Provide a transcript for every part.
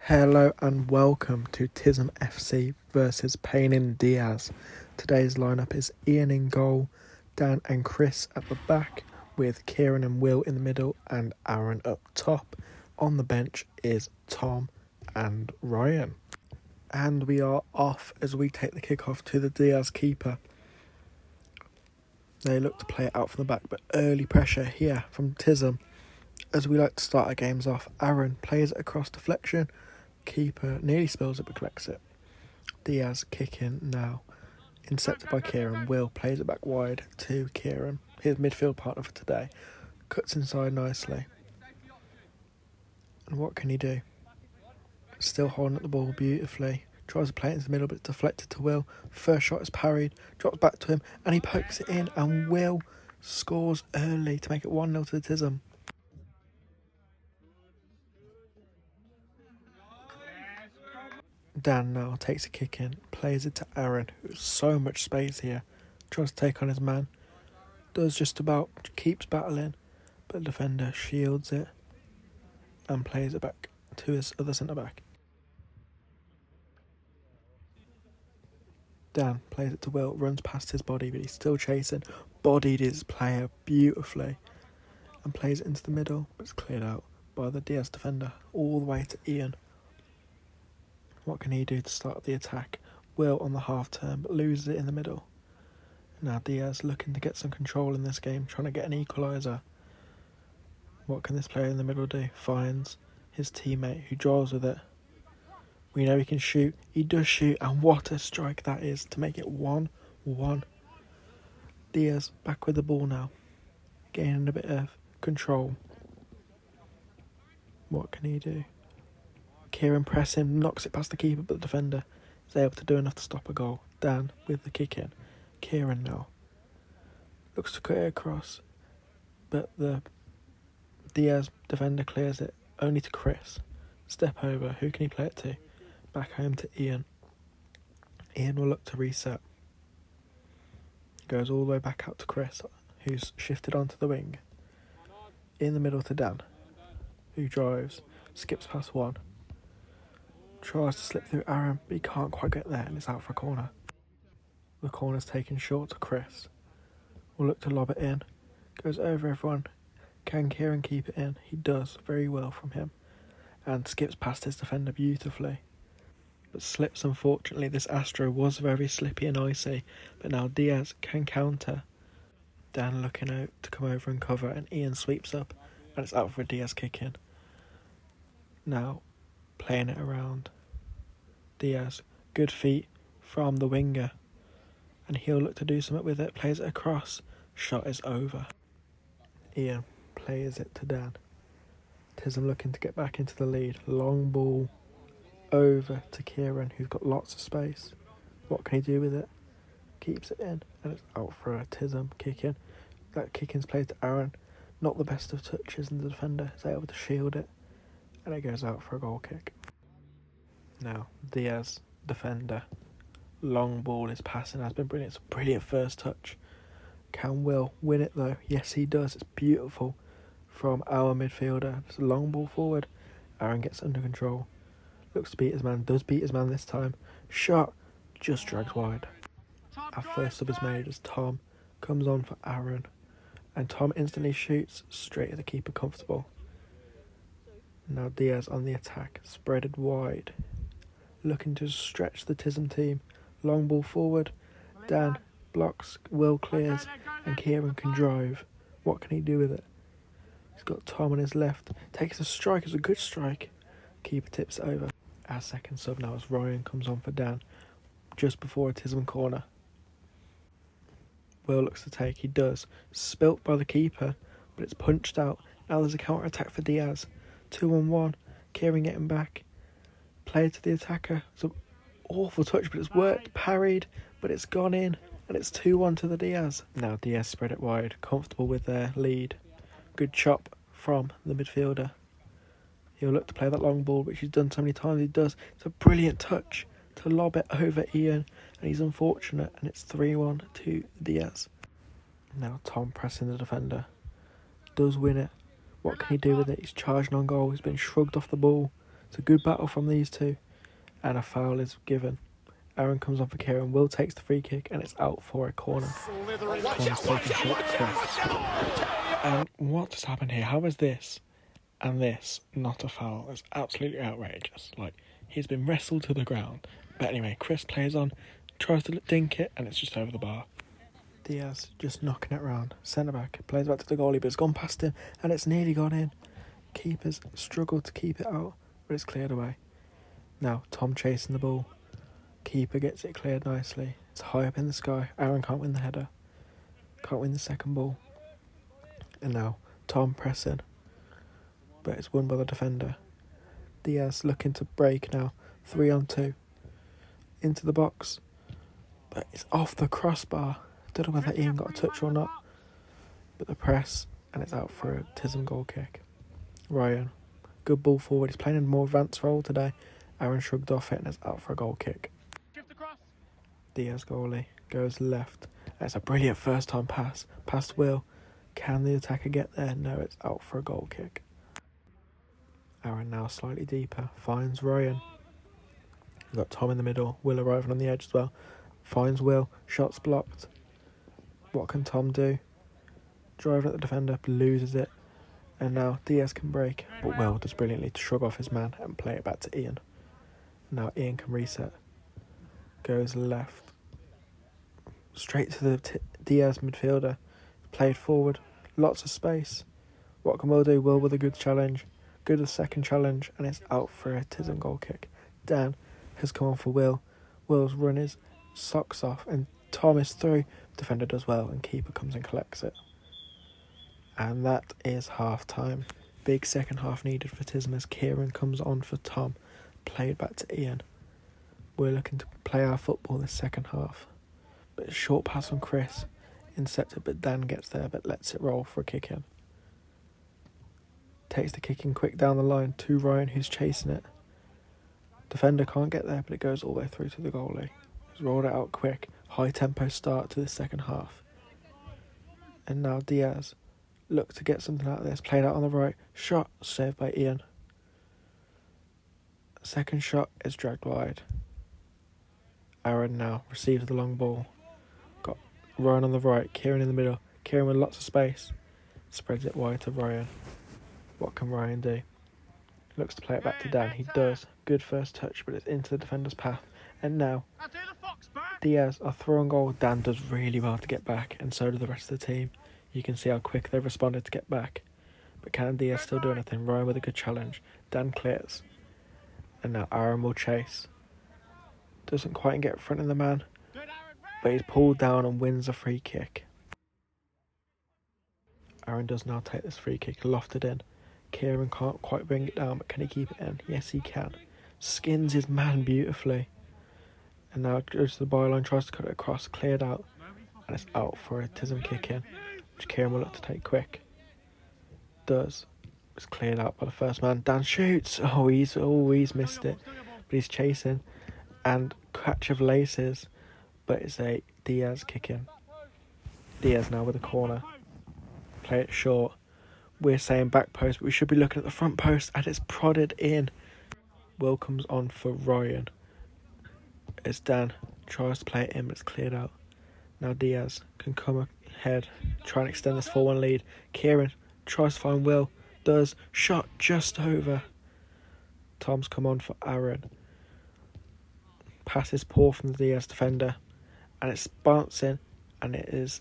Hello and welcome to Tism FC versus Payne and Diaz. Today's lineup is Ian in goal, Dan and Chris at the back, with Kieran and Will in the middle and Aaron up top. On the bench is Tom and Ryan. And we are off as we take the kickoff to the Diaz keeper. They look to play it out from the back, but early pressure here from Tism. As we like to start our games off, Aaron plays it across deflection. Keeper nearly spills it but collects it. Diaz kicking now. Intercepted by Kieran. Will plays it back wide to Kieran, his midfield partner for today. Cuts inside nicely. And what can he do? Still holding at the ball beautifully. Tries to play it into the middle but it's deflected to Will. First shot is parried. Drops back to him and he pokes it in and Will scores early to make it 1-0 to the Tism. Dan now takes a kick in, plays it to Aaron, who's so much space here, tries to take on his man, does just about, keeps battling, but the defender shields it and plays it back to his other centre-back. Dan plays it to Will, runs past his body, but he's still chasing, bodied his player beautifully, and plays it into the middle, but it's cleared out by the Diaz defender, all the way to Ian. What can he do to start the attack? Will on the half turn, but loses it in the middle. Now Diaz looking to get some control in this game, trying to get an equaliser. What can this player in the middle do? Finds his teammate who draws with it. We know he can shoot. He does shoot, and what a strike that is to make it 1-1. Diaz back with the ball now, gaining a bit of control. What can he do? Kieran pressing, knocks it past the keeper, but the defender is able to do enough to stop a goal. Dan with the kick in. Kieran now looks to cut it across, but the Diaz defender clears it only to Chris. Step over, who can he play it to? Back home to Ian. Ian will look to reset. Goes all the way back out to Chris, who's shifted onto the wing. In the middle to Dan, who drives, skips past one. Tries to slip through Aaron, but he can't quite get there and it's out for a corner. The corner's taken short to Chris. Will look to lob it in. Goes over everyone. Can Kieran keep it in? He does very well from him. And skips past his defender beautifully. But slips, unfortunately. This Astro was very slippy and icy. But now Diaz can counter. Dan looking out to come over and cover and Ian sweeps up. And it's out for a Diaz kick in. Now playing it around. Diaz, good feet from the winger. And he'll look to do something with it. Plays it across. Shot is over. Ian plays it to Dan. Tism looking to get back into the lead. Long ball over to Kieran, who's got lots of space. What can he do with it? Keeps it in. And it's out for a Tism kick in. That kick in's played to Aaron. Not the best of touches, and the defender is able to shield it. And it goes out for a goal kick. Now, Diaz, defender. Long ball is passing, has been brilliant. It's a brilliant first touch. Can Will win it though? Yes, he does. It's beautiful from our midfielder. It's a long ball forward. Aaron gets under control. Looks to beat his man. Does beat his man this time. Shot. Just drags wide. Our first sub is made as Tom comes on for Aaron. And Tom instantly shoots straight at the keeper, comfortable. Now Diaz on the attack, spreaded wide. Looking to stretch the Tism team. Long ball forward. Dan blocks, Will clears, and Kieran can drive. What can he do with it? He's got Tom on his left. Takes a strike, it's a good strike. Keeper tips it over. Our second sub now as Ryan comes on for Dan, just before a Tism corner. Will looks to take, he does. Spilt by the keeper, but it's punched out. Now there's a counter attack for Diaz. 2-on-1. Kieran getting back. Play to the attacker. It's an awful touch, but it's worked. Parried, but it's gone in. And it's 2-1 to the Diaz. Now Diaz spread it wide. Comfortable with their lead. Good chop from the midfielder. He'll look to play that long ball, which he's done so many times. He does. It's a brilliant touch to lob it over Ian. And he's unfortunate. And it's 3-1 to Diaz. Now Tom pressing the defender. Does win it. What can he do with it? He's charging on goal. He's been shrugged off the ball. It's a good battle from these two, and a foul is given. Aaron comes on for Kieran. Will takes the free kick, and it's out for a corner. Corner's taken short to Chris. And what has happened here? How is this and this not a foul? It's absolutely outrageous. Like, he's been wrestled to the ground. But anyway, Chris plays on, tries to dink it, and it's just over the bar. Diaz just knocking it round. Centre back plays back to the goalie, but it's gone past him, and it's nearly gone in. Keepers struggle to keep it out, but it's cleared away. Now Tom chasing the ball. Keeper gets it cleared nicely. It's high up in the sky. Aaron can't win the header. Can't win the second ball. And now Tom pressing, but it's won by the defender. Diaz looking to break now. 3-on-2 into the box, but it's off the crossbar. Don't know whether Ian got a touch or not, but the press, and it's out for a Tism goal kick. Ryan, good ball forward. He's playing in a more advanced role today. Aaron shrugged off it, and it's out for a goal kick. Diaz goalie goes left. It's a brilliant first time pass. Past Will. Can the attacker get there? No, it's out for a goal kick. Aaron now slightly deeper. Finds Ryan. We've got Tom in the middle. Will arriving on the edge as well. Finds Will. Shots blocked. What can Tom do? Driving at the defender. Loses it. And now Diaz can break. But Will does brilliantly to shrug off his man and play it back to Ian. Now Ian can reset. Goes left. Straight to the Diaz midfielder. Played forward. Lots of space. What can Will do? Will with a good challenge. Good as second challenge. And it's out for a Tism goal kick. Dan has come on for Will. Will's run his socks off. And Tom is through. Defender does well. And keeper comes and collects it. And that is half time. Big second half needed for Tism as Kieran comes on for Tom. Played back to Ian. We're looking to play our football this second half. But a short pass from Chris. Intercepted, but Dan gets there, but lets it roll for a kick in. Takes the kick in quick down the line to Ryan, who's chasing it. Defender can't get there, but it goes all the way through to the goalie. He's rolled it out quick. High tempo start to the second half. And now Diaz look to get something out of this. Played out on the right. Shot saved by Ian. Second shot is dragged wide. Aaron now receives the long ball. Got Ryan on the right. Kieran in the middle. Kieran with lots of space. Spreads it wide to Ryan. What can Ryan do? Looks to play it back to Dan. He does. Good first touch, but it's into the defender's path. And now Diaz are through on goal. Dan does really well to get back, and so do the rest of the team. You can see how quick they've responded to get back. But can Diaz still do anything? Ryan with a good challenge. Dan clears. And now Aaron will chase. Doesn't quite get in front of the man, but he's pulled down and wins a free kick. Aaron does now take this free kick, lofted in. Kieran can't quite bring it down, but can he keep it in? Yes, he can. Skins his man beautifully. And now goes to the byline, tries to cut it across, cleared out, and it's out for a Tism kick in, which Kieran will look to take quick. Does. It's cleared out by the first man. Dan shoots. He's missed it, but he's chasing. And catch of laces, but it's a Diaz kick in. Diaz now with a corner. Play it short. We're saying back post, but we should be looking at the front post, and it's prodded in. Will comes on for Ryan. It's Dan. Tries to play it in, but it's cleared out. Now Diaz can come ahead, try and extend this 4-1 lead. Kieran tries to find Will. Does. Shot just over. Tom's come on for Aaron. Pass is poor from the Diaz defender, and it's bouncing, and it is,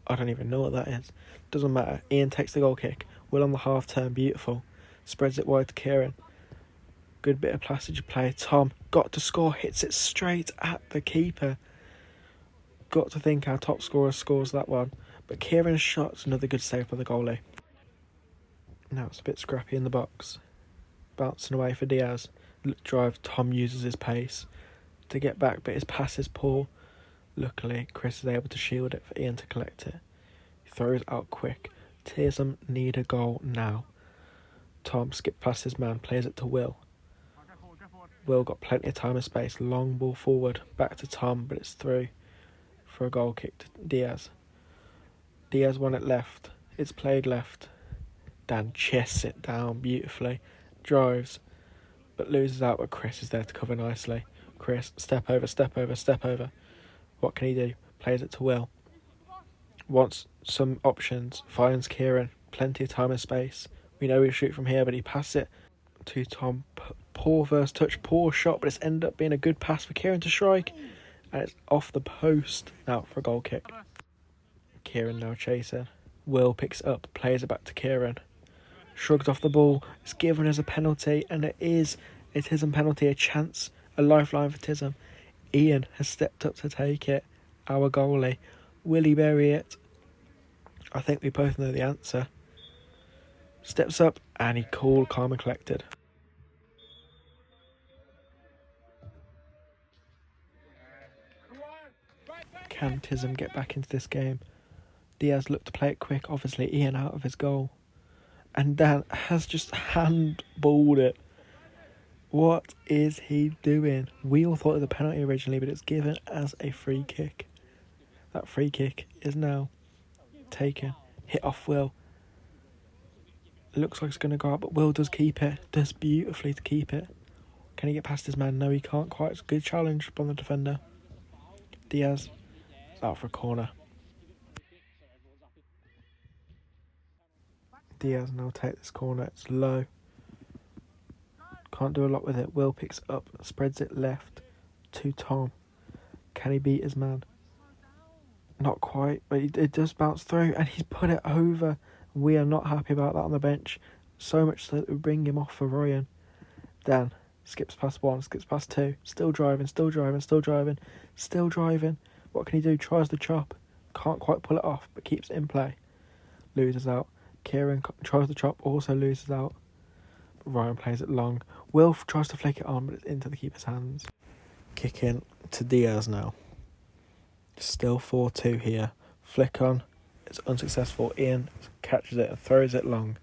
I don't even know what that is. Doesn't matter. Ian takes the goal kick. Will on the half turn, beautiful. Spreads it wide to Kieran. Good bit of passage play. Tom got to score, hits it straight at the keeper. Got to think our top scorer scores that one, but Kieran's shot's another good save by the goalie. Now it's a bit scrappy in the box. Bouncing away for Diaz. Drive, Tom uses his pace to get back, but his pass is poor. Luckily, Chris is able to shield it for Ian to collect it. He throws out quick. Tism need a goal now. Tom skips past his man, plays it to Will. Will got plenty of time and space. Long ball forward, back to Tom, but it's through for a goal kick to Diaz. Diaz won it left. It's played left. Dan chests it down beautifully. Drives, but loses out, but Chris is there to cover nicely. Chris, step over, step over, step over. What can he do? Plays it to Will. Wants some options. Finds Kieran. Plenty of time and space. We know he'll shoot from here, but he passes it to Tom. Poor first touch, poor shot, but it's ended up being a good pass for Kieran to strike. And it's off the post now for a goal kick. Kieran now chasing. Will picks it up, plays it back to Kieran. Shrugs off the ball. It's given as a penalty, and it is a Tism penalty, a chance, a lifeline for Tism. Ian has stepped up to take it. Our goalie. Will he bury it? I think we both know the answer. Steps up, and he called calm and collected. Can Tism get back into this game? Diaz looked to play it quick, obviously Ian out of his goal. And Dan has just handballed it. What is he doing? We all thought it was a penalty originally, but it's given as a free kick. That free kick is now taken. Hit off Will. It looks like it's going to go out, but Will does keep it. Does beautifully to keep it. Can he get past his man? No, he can't quite. It's a good challenge from the defender. Diaz is out for a corner. Diaz now take this corner. It's low. Can't do a lot with it. Will picks it up, spreads it left to Tom. Can he beat his man? Not quite, but it does bounce through, and he's put it over. We are not happy about that on the bench. So much so that we bring him off for Ryan. Dan skips past 1, skips past 2. Still driving, still driving, still driving, still driving. What can he do? Tries the chop. Can't quite pull it off, but keeps it in play. Loses out. Kieran tries the chop, also loses out. But Ryan plays it long. Will tries to flick it on, but it's into the keeper's hands. Kick in to Diaz now. Still 4-2 here. Flick on. It's unsuccessful. Ian catches it and throws it long.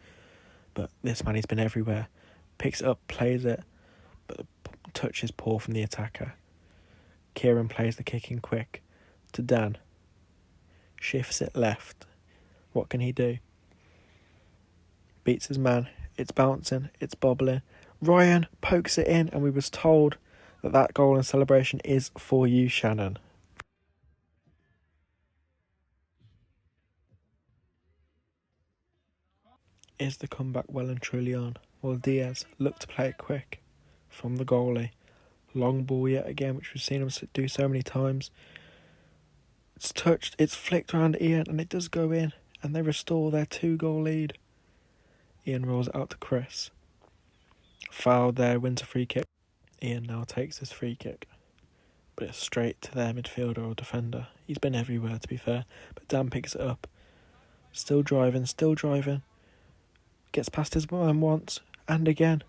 But this man, he's been everywhere. Picks it up, plays it, but the touch is poor from the attacker. Kieran plays the kick in quick to Dan. Shifts it left. What can he do? Beats his man. It's bouncing. It's bobbling. Ryan pokes it in, and we was told that that goal and celebration is for you, Shannon. Is the comeback well and truly on? Well, Diaz looked to play it quick from the goalie. Long ball yet again, which we've seen him do so many times. It's touched. It's flicked around Ian, and it does go in, and they restore their 2-goal lead. Ian rolls it out to Chris. Fouled there, wins a free kick. Ian now takes his free kick, but it's straight to their midfielder or defender. He's been everywhere, to be fair, but Dan picks it up. Still driving, still driving. Gets past his man once, and again.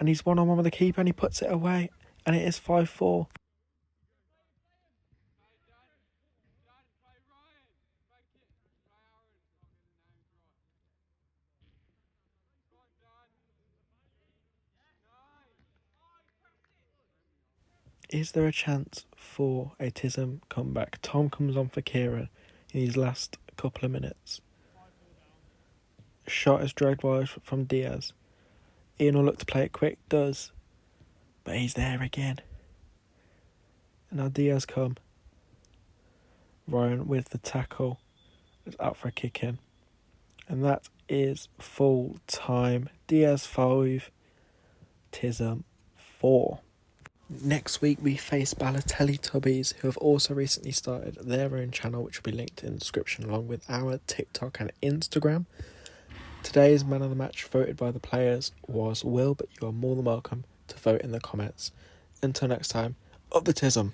And he's one-on-one with the keeper, and he puts it away, and it is 5-4. Is there a chance for a Tism comeback? Tom comes on for Kieran in these last couple of minutes. Shot is dragged wide from Diaz. Ian will look to play it quick, does. But he's there again. And now Diaz come. Ryan with the tackle is out for a kick in. And that is full time. Diaz 5, Tism 4. Next week we face Balotelli Tubbies, who have also recently started their own channel, which will be linked in the description along with our TikTok and Instagram. Today's man of the match voted by the players was Will, but you are more than welcome to vote in the comments. Until next time, up the Tism.